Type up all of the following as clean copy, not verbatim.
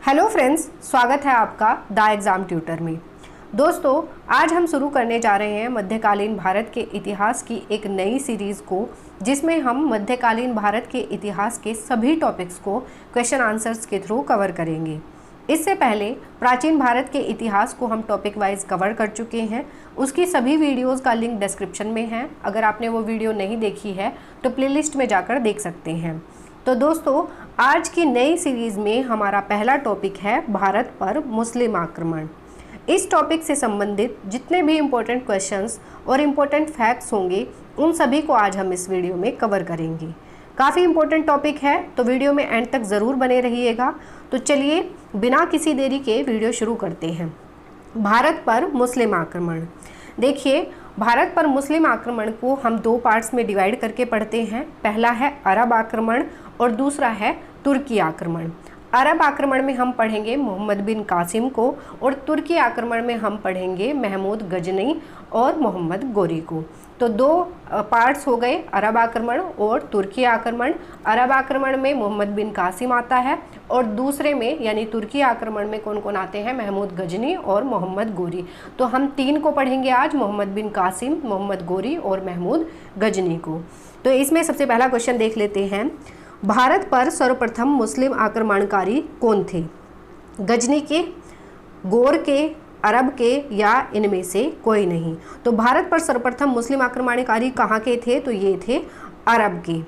Hello friends, स्वागत है आपका द एग्ज़ाम ट्यूटर में। दोस्तों, आज हम शुरू करने जा रहे हैं मध्यकालीन भारत के इतिहास की एक नई सीरीज़ को, जिसमें हम मध्यकालीन भारत के इतिहास के सभी टॉपिक्स को क्वेश्चन आंसर्स के थ्रू कवर करेंगे। इससे पहले प्राचीन भारत के इतिहास को हम टॉपिक वाइज कवर कर चुके हैं। उसकी सभी वीडियोज़ का लिंक डिस्क्रिप्शन में है। अगर आपने वो वीडियो नहीं देखी है तो प्लेलिस्ट में जाकर देख सकते हैं। तो दोस्तों, आज की नई सीरीज़ में हमारा पहला टॉपिक है भारत पर मुस्लिम आक्रमण। इस टॉपिक से संबंधित जितने भी इम्पोर्टेंट क्वेश्चंस और इम्पोर्टेंट फैक्ट्स होंगे, उन सभी को आज हम इस वीडियो में कवर करेंगे। काफ़ी इम्पोर्टेंट टॉपिक है, तो वीडियो में एंड तक ज़रूर बने रहिएगा। तो चलिए बिना किसी देरी के वीडियो शुरू करते हैं। भारत पर मुस्लिम आक्रमण। देखिए, भारत पर मुस्लिम आक्रमण को हम दो पार्ट्स में डिवाइड करके पढ़ते हैं। पहला है अरब आक्रमण और दूसरा है तुर्की आक्रमण। अरब आक्रमण में हम पढ़ेंगे मोहम्मद बिन कासिम को और तुर्की आक्रमण में हम पढ़ेंगे महमूद गजनी और मोहम्मद गोरी को। तो दो पार्ट्स हो गए, अरब आक्रमण और तुर्की आक्रमण। अरब आक्रमण में मोहम्मद बिन कासिम आता है और दूसरे में यानी तुर्की आक्रमण में कौन कौन आते हैं? महमूद गजनी और मोहम्मद गोरी। तो हम तीन को पढ़ेंगे आज, मोहम्मद बिन कासिम, मोहम्मद गोरी और महमूद गजनी को। तो इसमें सबसे पहला क्वेश्चन देख लेते हैं। भारत पर सर्वप्रथम मुस्लिम आक्रमणकारी कौन थे? गजनी के, गोर के, अरब के या इनमें से कोई नहीं? तो भारत पर सर्वप्रथम मुस्लिम आक्रमणकारी कहाँ के थे? तो ये थे अरब के।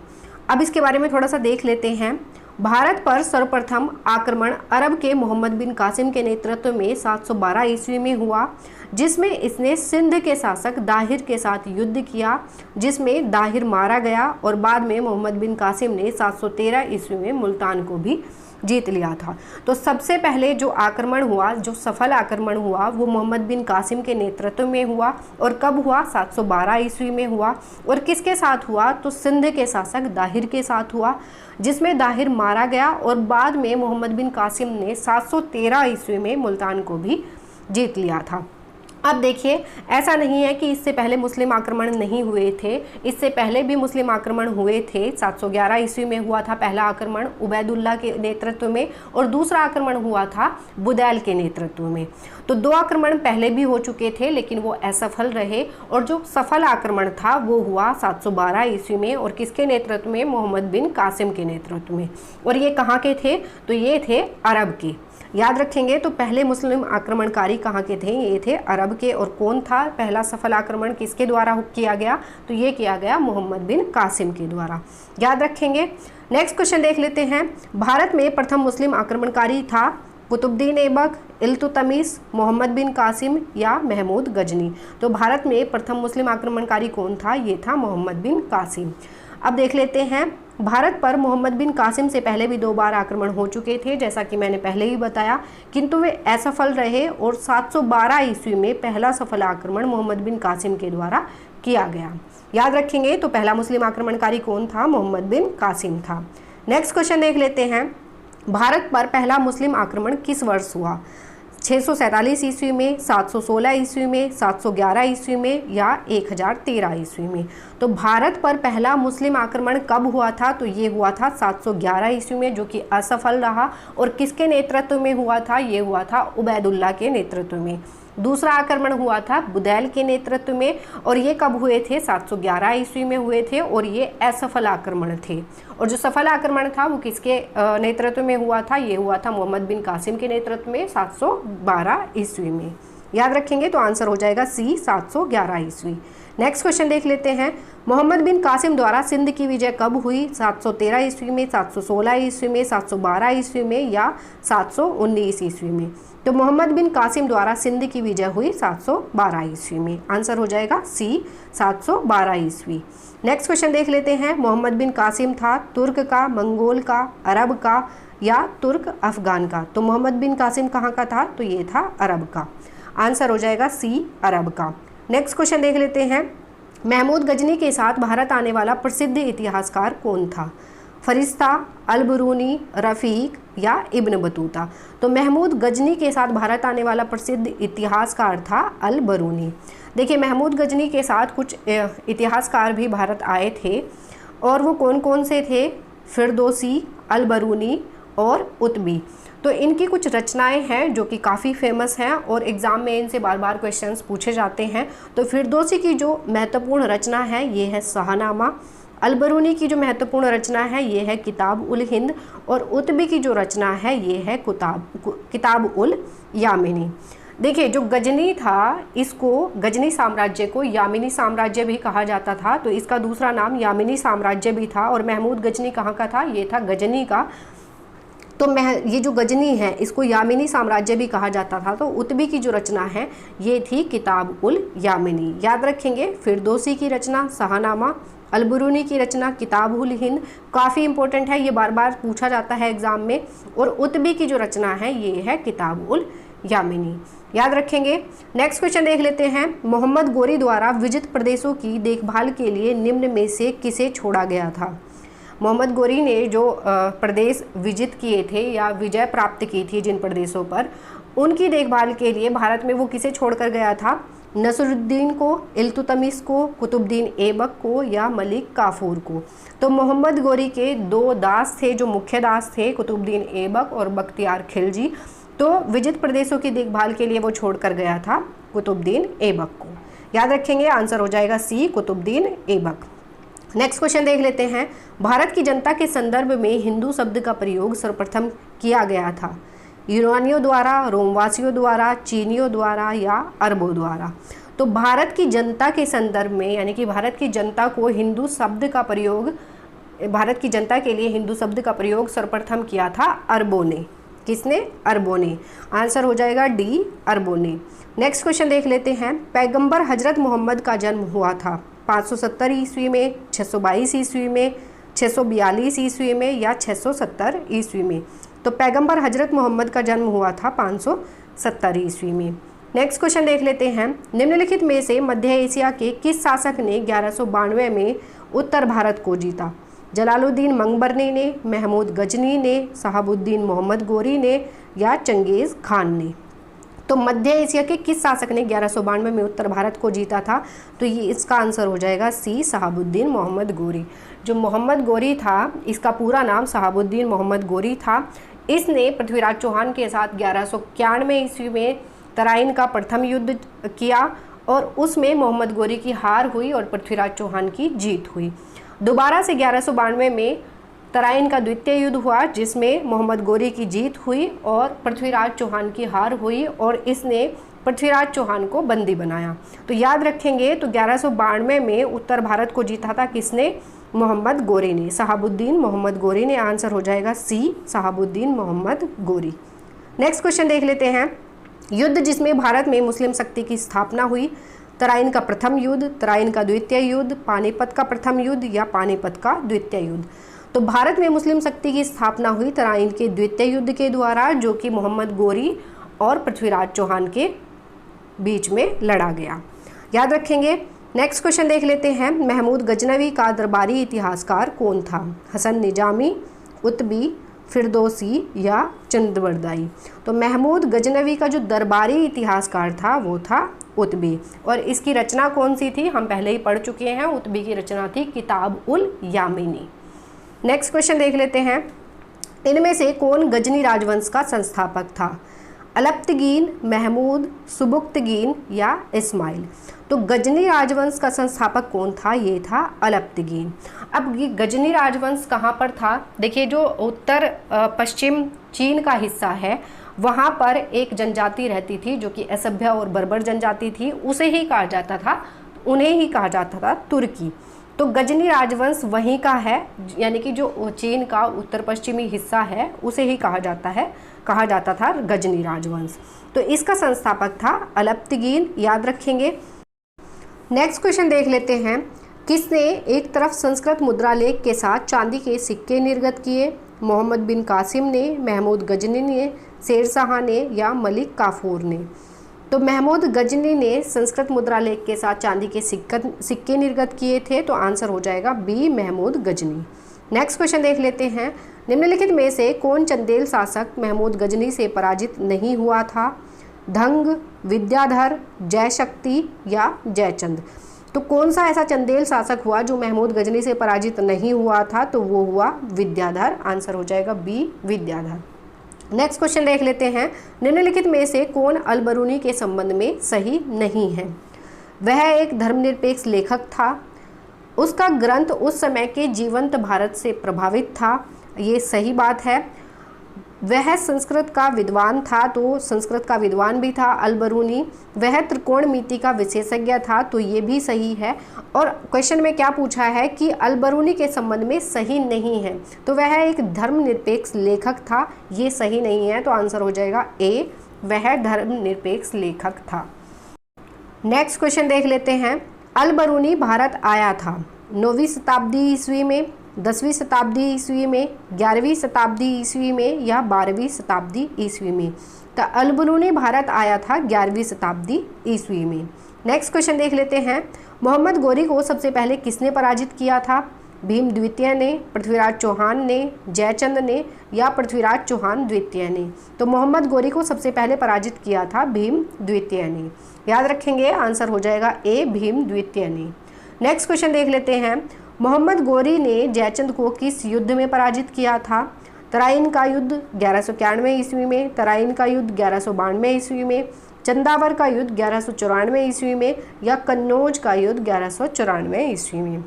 अब इसके बारे में थोड़ा सा देख लेते हैं। भारत पर सर्वप्रथम आक्रमण अरब के मोहम्मद बिन कासिम के नेतृत्व में 712 ईस्वी में हुआ, जिसमें इसने सिंध के शासक दाहिर के साथ युद्ध किया, जिसमें दाहिर मारा गया और बाद में मोहम्मद बिन कासिम ने 713 ईस्वी में मुल्तान को भी जीत लिया था। तो सबसे पहले जो आक्रमण हुआ, जो सफल आक्रमण हुआ, वो मोहम्मद बिन कासिम के नेतृत्व में हुआ। और कब हुआ? 712 ईस्वी में हुआ। और किसके साथ हुआ? तो सिंध के शासक दाहिर के साथ हुआ, जिसमें दाहिर मारा गया और बाद में मोहम्मद बिन कासिम ने 713 ईस्वी में मुल्तान को भी जीत लिया था। अब देखिए, ऐसा नहीं है कि इससे पहले मुस्लिम आक्रमण नहीं हुए थे। इससे पहले भी मुस्लिम आक्रमण हुए थे। 711 ईस्वी में हुआ था पहला आक्रमण उबैदुल्ला के नेतृत्व में और दूसरा आक्रमण हुआ था बुदैल के नेतृत्व में। तो दो आक्रमण पहले भी हो चुके थे, लेकिन वो असफल रहे। और जो सफल आक्रमण था वो हुआ 712 ईस्वी में और किसके नेतृत्व में? मोहम्मद बिन कासिम के नेतृत्व में। और ये कहाँ के थे? तो ये थे अरब के। याद रखेंगे, तो पहले मुस्लिम आक्रमणकारी कहाँ के थे? ये थे अरब के। और कौन था पहला सफल आक्रमण, किसके द्वारा किया गया? तो ये किया गया मोहम्मद बिन कासिम के द्वारा। याद रखेंगे। नेक्स्ट क्वेश्चन देख लेते हैं। भारत में प्रथम मुस्लिम आक्रमणकारी था कुतुबुद्दीन ऐबक, इल्तुतमिश, मोहम्मद बिन कासिम या महमूद गजनी? तो भारत में प्रथम मुस्लिम आक्रमणकारी कौन था? ये था मोहम्मद बिन कासिम। अब देख लेते हैं, भारत पर मोहम्मद बिन कासिम से पहले भी दो बार आक्रमण हो चुके थे, जैसा कि मैंने पहले ही बताया, किंतु वे असफल रहे। और 712 ईस्वी में पहला सफल आक्रमण मोहम्मद बिन कासिम के द्वारा किया गया। याद रखेंगे, तो पहला मुस्लिम आक्रमणकारी कौन था? मोहम्मद बिन कासिम था। नेक्स्ट क्वेश्चन देख लेते हैं। भारत पर पहला मुस्लिम आक्रमण किस वर्ष हुआ? 647 ईस्वी में, 716 ईस्वी में, 711 ईस्वी में या 1013 ईस्वी में? तो भारत पर पहला मुस्लिम आक्रमण कब हुआ था? तो ये हुआ था 711 ईस्वी में, जो कि असफल रहा। और किसके नेतृत्व में हुआ था? ये हुआ था उबैदुल्ला के नेतृत्व में। दूसरा आक्रमण हुआ था बुदैल के नेतृत्व में और ये कब हुए थे? 711 ईस्वी में हुए थे और ये असफल आक्रमण थे। और जो सफल आक्रमण था वो किसके नेतृत्व में हुआ था? ये हुआ था मोहम्मद बिन कासिम के नेतृत्व में 712 ईस्वी में। याद रखेंगे, तो आंसर हो जाएगा सी, 711 ईस्वी। नेक्स्ट क्वेश्चन देख लेते हैं। मोहम्मद बिन कासिम द्वारा सिंध की विजय कब हुई? 713 ईस्वी में, 716 ईस्वी में, 712 ईस्वी में या 719 ईस्वी में? तो मोहम्मद बिन कासिम द्वारा सिंध की विजय हुई 712 ईस्वी में। आंसर हो जाएगा सी, 712 ईस्वी। नेक्स्ट क्वेश्चन देख लेते हैं। मोहम्मद बिन कासिम था तुर्क का, मंगोल का, अरब का या तुर्क अफगान का? तो मोहम्मद बिन कासिम कहाँ का था? तो ये था अरब का। आंसर हो जाएगा सी, अरब का। नेक्स्ट क्वेश्चन देख लेते हैं। महमूद गजनी के साथ भारत आने वाला प्रसिद्ध इतिहासकार कौन था? फरिश्ता, अल-बरूनी, रफ़ीक या इब्न बतूता? तो महमूद गजनी के साथ भारत आने वाला प्रसिद्ध इतिहासकार था अल-बरूनी। देखिए, महमूद गजनी के साथ कुछ इतिहासकार भी भारत आए थे और वो कौन कौन से थे? फिरदौसी, अल-बरूनी और उत्बी। तो इनकी कुछ रचनाएं हैं जो कि काफ़ी फेमस हैं और एग्ज़ाम में इनसे बार बार क्वेश्चंस पूछे जाते हैं। तो फिरदौसी की जो महत्वपूर्ण रचना है ये है शाहनामा, अलबरूनी की जो महत्वपूर्ण रचना है ये है किताब उल हिंद, और उत्बी की जो रचना है ये है किताब उल यामिनी। देखिए जो गजनी था, इसको गजनी साम्राज्य को यामिनी साम्राज्य भी कहा जाता था, तो इसका दूसरा नाम यामिनी साम्राज्य भी था। और महमूद गजनी कहाँ का था? ये था गजनी का। तो ये जो गजनी है इसको यामिनी साम्राज्य भी कहा जाता था। तो उत्बी की जो रचना है ये थी किताब उल यामिनी। याद रखेंगे, फिरदौसी की रचना शाहनामा, अलबरूनी की रचना किताब उल हिंद, काफ़ी इंपॉर्टेंट है, ये बार बार पूछा जाता है एग्जाम में। और उत्बी की जो रचना है ये है किताब उल यामिनी, याद रखेंगे। नेक्स्ट क्वेश्चन देख लेते हैं। मोहम्मद गोरी द्वारा विजित प्रदेशों की देखभाल के लिए निम्न में से किसे छोड़ा गया था? मोहम्मद गोरी ने जो प्रदेश विजित किए थे या विजय प्राप्त की थी जिन प्रदेशों पर, उनकी देखभाल के लिए भारत में वो किसे छोड़कर गया था? नसरुद्दीन को, इल्तुतमिश को, कुतुबुद्दीन ऐबक को या मलिक काफूर को? तो मोहम्मद गोरी के दो दास थे जो मुख्य दास थे, कुतुबुद्दीन ऐबक और बख्तियार खिलजी। तो विजित प्रदेशों की देखभाल के लिए वो छोड़कर गया था कुतुबुद्दीन ऐबक को। याद रखेंगे, आंसर हो जाएगा सी, कुतुबुद्दीन ऐबक। नेक्स्ट क्वेश्चन देख लेते हैं। भारत की जनता के संदर्भ में हिंदू शब्द का प्रयोग सर्वप्रथम किया गया था? यूनानियों द्वारा, रोमवासियों द्वारा, चीनियों द्वारा या अरबों द्वारा? तो भारत की जनता के संदर्भ में, यानी कि भारत की जनता को हिंदू शब्द का प्रयोग, भारत की जनता के लिए हिंदू शब्द का प्रयोग सर्वप्रथम किया था अरबों ने। किसने? अरबों ने। आंसर हो जाएगा डी, अरबों ने। नेक्स्ट क्वेश्चन देख लेते हैं। पैगंबर हजरत मोहम्मद का जन्म हुआ था 570 ईस्वी में, 622 ईस्वी में, 642 ईस्वी में या 670 ईस्वी में? तो पैगंबर हजरत मोहम्मद का जन्म हुआ था 570 ईस्वी में। नेक्स्ट क्वेश्चन देख लेते हैं। निम्नलिखित में से मध्य एशिया के किस शासक ने 1192 में उत्तर भारत को जीता? जलालुद्दीन मंगबरनी ने, महमूद गजनी ने, शहाबुद्दीन मोहम्मद गोरी ने या चंगेज़ खान ने? तो मध्य एशिया के किस शासक ने 1192 में उत्तर भारत को जीता था? तो ये इसका आंसर हो जाएगा सी, शहाबुद्दीन मोहम्मद गोरी। जो मोहम्मद गोरी था, इसका पूरा नाम शहाबुद्दीन मोहम्मद गोरी था। इसने पृथ्वीराज चौहान के साथ 1191 ईस्वी में तराइन का प्रथम युद्ध किया और उसमें मोहम्मद गोरी की हार हुई और पृथ्वीराज चौहान की जीत हुई। दोबारा से 1192 में तराइन का द्वितीय युद्ध हुआ जिसमें मोहम्मद गोरी की जीत हुई और पृथ्वीराज चौहान की हार हुई और इसने पृथ्वीराज चौहान को बंदी बनाया। तो याद रखेंगे, तो 1192 में उत्तर भारत को जीता था किसने? मोहम्मद गोरी ने, शहाबुद्दीन मोहम्मद गोरी ने। आंसर हो जाएगा सी, शहाबुद्दीन मोहम्मद गोरी। नेक्स्ट क्वेश्चन देख लेते हैं। युद्ध जिसमें भारत में मुस्लिम शक्ति की स्थापना हुई? तराइन का प्रथम युद्ध, तराइन का द्वितीय युद्ध, पानीपत का प्रथम युद्ध या पानीपत का द्वितीय युद्ध? तो भारत में मुस्लिम शक्ति की स्थापना हुई तराइन के द्वितीय युद्ध के द्वारा, जो कि मोहम्मद गोरी और पृथ्वीराज चौहान के बीच में लड़ा गया। याद रखेंगे। नेक्स्ट क्वेश्चन देख लेते हैं। महमूद गजनवी का दरबारी इतिहासकार कौन था? हसन निजामी, उत्बी, फिरदौसी या चंद्रबरदाई? तो महमूद गजनवी का जो दरबारी इतिहासकार था वो था उत्बी। और इसकी रचना कौन सी थी? हम पहले ही पढ़ चुके हैं। उत्बी की रचना थी किताब उल यामिनी। नेक्स्ट क्वेश्चन देख लेते हैं। इनमें से कौन गजनी राजवंश का संस्थापक था? अलप्तगीन, महमूद, सुबुक्तगीन या इस्माइल? तो गजनी राजवंश का संस्थापक कौन था? ये था अलप्तगीन। अब ये गजनी राजवंश कहाँ पर था? देखिए, जो उत्तर पश्चिम चीन का हिस्सा है वहाँ पर एक जनजाति रहती थी जो कि असभ्य और बर्बर जनजाति थी। उसे ही कहा जाता था, उन्हें ही कहा जाता था तुर्की। तो गजनी राजवंश वहीं का है, यानी कि जो चीन का उत्तर पश्चिमी हिस्सा है उसे ही कहा जाता था गजनी राजवंश। तो इसका संस्थापक था अलप्तगीन। याद रखेंगे। नेक्स्ट क्वेश्चन देख लेते हैं। किसने एक तरफ संस्कृत मुद्रा लेख के साथ चांदी के सिक्के निर्गत किए? मोहम्मद बिन कासिम ने, महमूद गजनी ने, शेरशाह ने या मलिक काफूर ने? तो महमूद गजनी ने संस्कृत मुद्रा लेख के साथ चांदी के सिक्के निर्गत किए थे। तो आंसर हो जाएगा B, Mahmud Ghazni. Next question देख लेते हैं। निम्नलिखित में से कौन चंदेल शासक महमूद गजनी से पराजित नहीं हुआ था? धंग, विद्याधर, जयशक्ति या जयचंद? तो कौन सा ऐसा चंदेल शासक हुआ जो महमूद गजनी से पराजित नहीं हुआ था? तो वो हुआ विद्याधर। आंसर हो जाएगा बी, विद्याधर। नेक्स्ट क्वेश्चन देख लेते हैं, निम्नलिखित में से कौन अल-बरूनी के संबंध में सही नहीं है? वह एक धर्मनिरपेक्ष लेखक था, उसका ग्रंथ उस समय के जीवंत भारत से प्रभावित था, ये सही बात है। वह संस्कृत का विद्वान था, तो संस्कृत का विद्वान भी था अल-बरूनी। वह त्रिकोणमिति का विशेषज्ञ था, तो ये भी सही है। और क्वेश्चन में क्या पूछा है कि अल-बरूनी के संबंध में सही नहीं है, तो वह एक धर्मनिरपेक्ष लेखक था, ये सही नहीं है, तो आंसर हो जाएगा ए, वह धर्मनिरपेक्ष लेखक था। नेक्स्ट क्वेश्चन देख लेते हैं, अल-बरूनी भारत आया था 9वीं शताब्दी ईस्वी में, 10वीं शताब्दी ईस्वी में, 11वीं शताब्दी ईस्वी में या 12वीं शताब्दी ईस्वी में? तो अल-बरूनी भारत आया था 11वीं शताब्दी ईस्वी में। नेक्स्ट क्वेश्चन देख लेते हैं, मोहम्मद गोरी को सबसे पहले किसने पराजित किया था? भीम द्वितीय ने, पृथ्वीराज चौहान ने, जयचंद ने या पृथ्वीराज चौहान द्वितीय ने? तो मोहम्मद गोरी को सबसे पहले पराजित किया था भीम द्वितीय ने। याद रखेंगे, आंसर हो जाएगा ए, भीम द्वितीय ने। नेक्स्ट क्वेश्चन देख लेते हैं, मोहम्मद गोरी ने जयचंद को किस युद्ध में पराजित किया था? तराइन का युद्ध 1191 ईस्वी में, तराइन का युद्ध 1192 ईस्वी में, चंदावर का युद्ध 1194 ईस्वी में या कन्नौज का युद्ध 1194 ईस्वी में?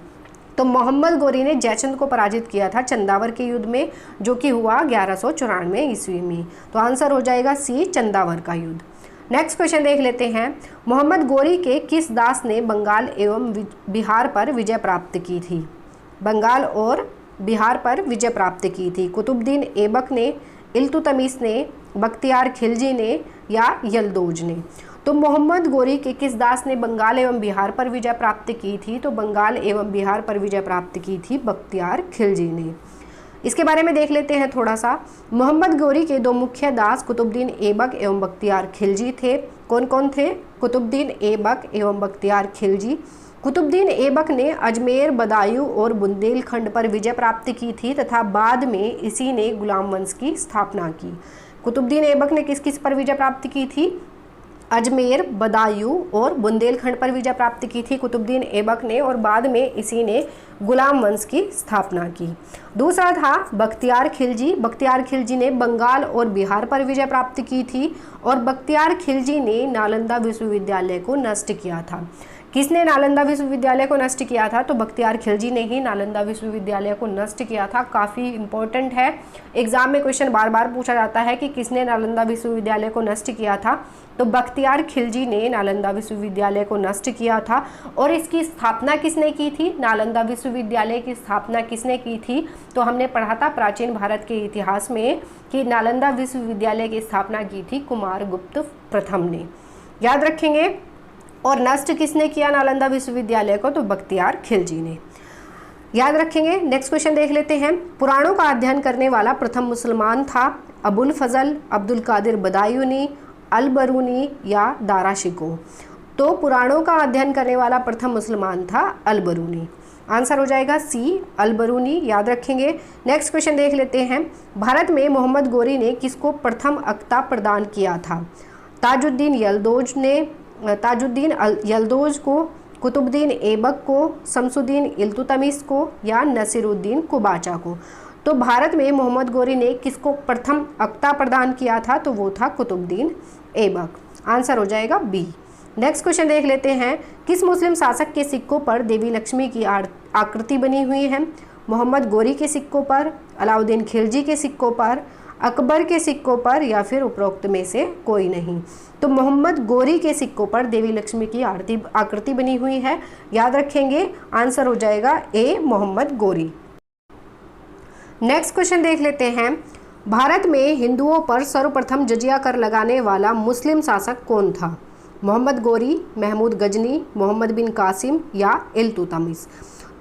तो मोहम्मद गोरी ने जयचंद को पराजित किया था चंदावर के युद्ध में, जो कि हुआ 1194 ईस्वी में। तो आंसर हो जाएगा सी, चंदावर का युद्ध। नेक्स्ट क्वेश्चन देख लेते हैं, मोहम्मद गोरी के किस दास ने बंगाल एवं बिहार पर विजय प्राप्त की थी? बंगाल और बिहार पर विजय प्राप्त की थी। कुतुबुद्दीन ऐबक ने, इल्तुतमिश ने, बख्तियार खिलजी ने या यल्दौज ने? तो मोहम्मद गोरी के किस दास ने बंगाल एवं बिहार पर विजय प्राप्त की थी? तो बंगाल एवं बिहार पर विजय प्राप्त की थी बख्तियार खिलजी ने। इसके बारे में देख लेते हैं थोड़ा सा। मोहम्मद गोरी के दो मुख्य दास कुतुबुद्दीन ऐबक एवं बख्तियार खिलजी थे। कौन कौन थे? कुतुबुद्दीन ऐबक एवं बख्तियार खिलजी। कुतुबुद्दीन ऐबक ने अजमेर, बदायूं और बुंदेलखंड पर विजय प्राप्त की थी तथा बाद में इसी ने गुलाम वंश की स्थापना की। कुतुबुद्दीन ऐबक ने किस किस पर विजय प्राप्त की थी? अजमेर, बदायूं और बुंदेलखंड पर विजय प्राप्त की थी कुतुबुद्दीन ऐबक ने, और बाद में इसी ने गुलाम वंश की स्थापना की। दूसरा था बख्तियार खिलजी। बख्तियार खिलजी ने बंगाल और बिहार पर विजय प्राप्त की थी और बख्तियार खिलजी ने नालंदा विश्वविद्यालय को नष्ट किया था। किसने नालंदा विश्वविद्यालय को नष्ट किया था? तो बख्तियार खिलजी ने ही नालंदा विश्वविद्यालय को नष्ट किया था। काफ़ी इंपॉर्टेंट है, एग्जाम में क्वेश्चन बार बार पूछा जाता है कि किसने नालंदा विश्वविद्यालय को नष्ट किया था। तो बख्तियार खिलजी ने नालंदा विश्वविद्यालय को नष्ट किया था। और इसकी स्थापना किसने की थी? नालंदा विश्वविद्यालय की स्थापना किसने की थी? तो हमने पढ़ा था प्राचीन भारत के इतिहास में कि नालंदा विश्वविद्यालय की स्थापना की थी कुमारगुप्त प्रथम ने। याद रखेंगे। और नष्ट किसने किया नालंदा विश्वविद्यालय को? तो बख्तियार खिलजी ने। याद रखेंगे। नेक्स्ट क्वेश्चन देख लेते हैं, पुराणों का अध्ययन करने वाला प्रथम मुसलमान था अबुल फजल, अब्दुल कादिर बदायूनी, अल-बरूनी या दारा शिकोह? तो पुराणों का अध्ययन करने वाला प्रथम मुसलमान था अल-बरूनी। आंसर हो जाएगा सी, अल-बरूनी। याद रखेंगे। नेक्स्ट क्वेश्चन देख लेते हैं, भारत में मोहम्मद गोरी ने किसको प्रथम अक्ता प्रदान किया था? ताजुद्दीन यल्दौज को, कुतुबुद्दीन ऐबक को, शमसुद्दीन इल्तुतमिश को या नसीरुद्दीन कुबाचा को? तो भारत में मोहम्मद गोरी ने किसको प्रथम अक्ता प्रदान किया था? तो वो था कुतुबुद्दीन ऐबक। आंसर हो जाएगा बी। नेक्स्ट क्वेश्चन देख लेते हैं, किस मुस्लिम शासक के सिक्कों पर देवी लक्ष्मी की आकृति बनी हुई है? मोहम्मद गोरी के सिक्कों पर, अलाउद्दीन खिलजी के सिक्कों पर, अकबर के सिक्कों पर या फिर उपरोक्त में से कोई नहीं? तो मोहम्मद गोरी के सिक्कों पर देवी लक्ष्मी की आकृति बनी हुई है। याद रखेंगे। आंसर हो जाएगा ए, मोहम्मद गोरी। नेक्स्ट क्वेश्चन देख लेते हैं, भारत में हिंदुओं पर सर्वप्रथम जजिया कर लगाने वाला मुस्लिम शासक कौन था? मोहम्मद गोरी, महमूद गजनी, मोहम्मद बिन कासिम या इल्तुतमिश?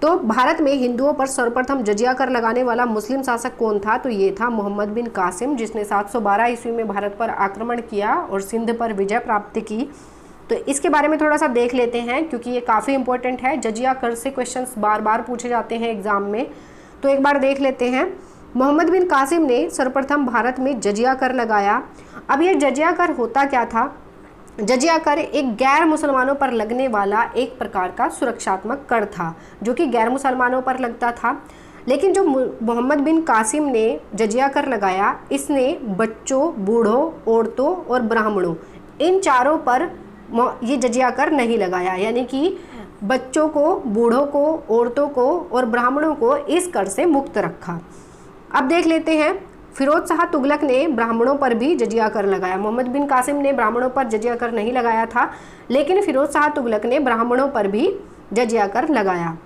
तो भारत में हिंदुओं पर सर्वप्रथम जजिया कर लगाने वाला मुस्लिम शासक कौन था? तो ये था मोहम्मद बिन कासिम, जिसने 712 ईस्वी में भारत पर आक्रमण किया और सिंध पर विजय प्राप्त की। तो इसके बारे में थोड़ा सा देख लेते हैं क्योंकि ये काफ़ी इंपॉर्टेंट है। जजिया कर से क्वेश्चंस बार बार पूछे जाते हैं एग्जाम में, तो एक बार देख लेते हैं। मोहम्मद बिन कासिम ने सर्वप्रथम भारत में जजिया कर लगाया। अब ये जजिया कर होता क्या था? जजिया कर एक गैर मुसलमानों पर लगने वाला एक प्रकार का सुरक्षात्मक कर था जो कि गैर मुसलमानों पर लगता था। लेकिन जो मोहम्मद बिन कासिम ने जजिया कर लगाया, इसने बच्चों, बूढ़ों, औरतों और ब्राह्मणों, इन चारों पर ये जजिया कर नहीं लगाया। यानी कि बच्चों को, बूढ़ों को, औरतों को और ब्राह्मणों को इस कर से मुक्त रखा। अब देख लेते हैं, फिरोज शाह तुगलक ने ब्राह्मणों पर भी जजिया कर लगाया। मोहम्मद बिन कासिम ने ब्राह्मणों पर जजिया कर नहीं लगाया था, लेकिन फिरोज शाह तुगलक ने ब्राह्मणों पर भी जजिया कर लगाया।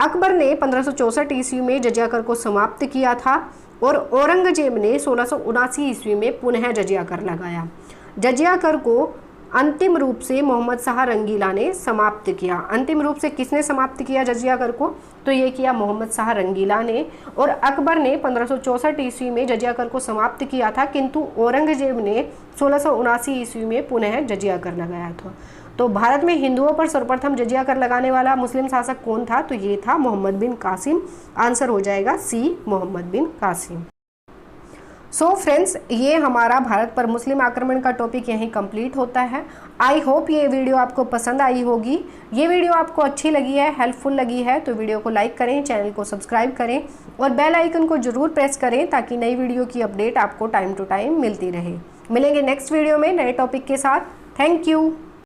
अकबर ने 1564 ईस्वी में जजिया कर को समाप्त किया था और औरंगजेब ने 1679 ईस्वी में पुनः जजिया कर लगाया। जजिया कर को अंतिम रूप से मोहम्मद शाह रंगीला ने समाप्त किया। अंतिम रूप से किसने समाप्त किया जजिया कर को? तो ये किया मोहम्मद शाह रंगीला ने। और अकबर ने 1564 ईस्वी में जजिया कर को समाप्त किया था, किंतु औरंगजेब ने 1679 ईस्वी में पुनः जजिया कर लगाया था। तो भारत में हिंदुओं पर सर्वप्रथम जजिया कर लगाने वाला मुस्लिम शासक कौन था? तो ये था मोहम्मद बिन कासिम। आंसर हो जाएगा सी, मोहम्मद बिन कासिम। सो फ्रेंड्स, ये हमारा भारत पर मुस्लिम आक्रमण का टॉपिक यहीं कंप्लीट होता है। आई होप ये वीडियो आपको पसंद आई होगी। ये वीडियो आपको अच्छी लगी है, हेल्पफुल लगी है तो वीडियो को लाइक करें, चैनल को सब्सक्राइब करें और बेल आइकन को जरूर प्रेस करें ताकि नई वीडियो की अपडेट आपको टाइम टू टाइम मिलती रहे। मिलेंगे नेक्स्ट वीडियो में नए टॉपिक के साथ। Thank you.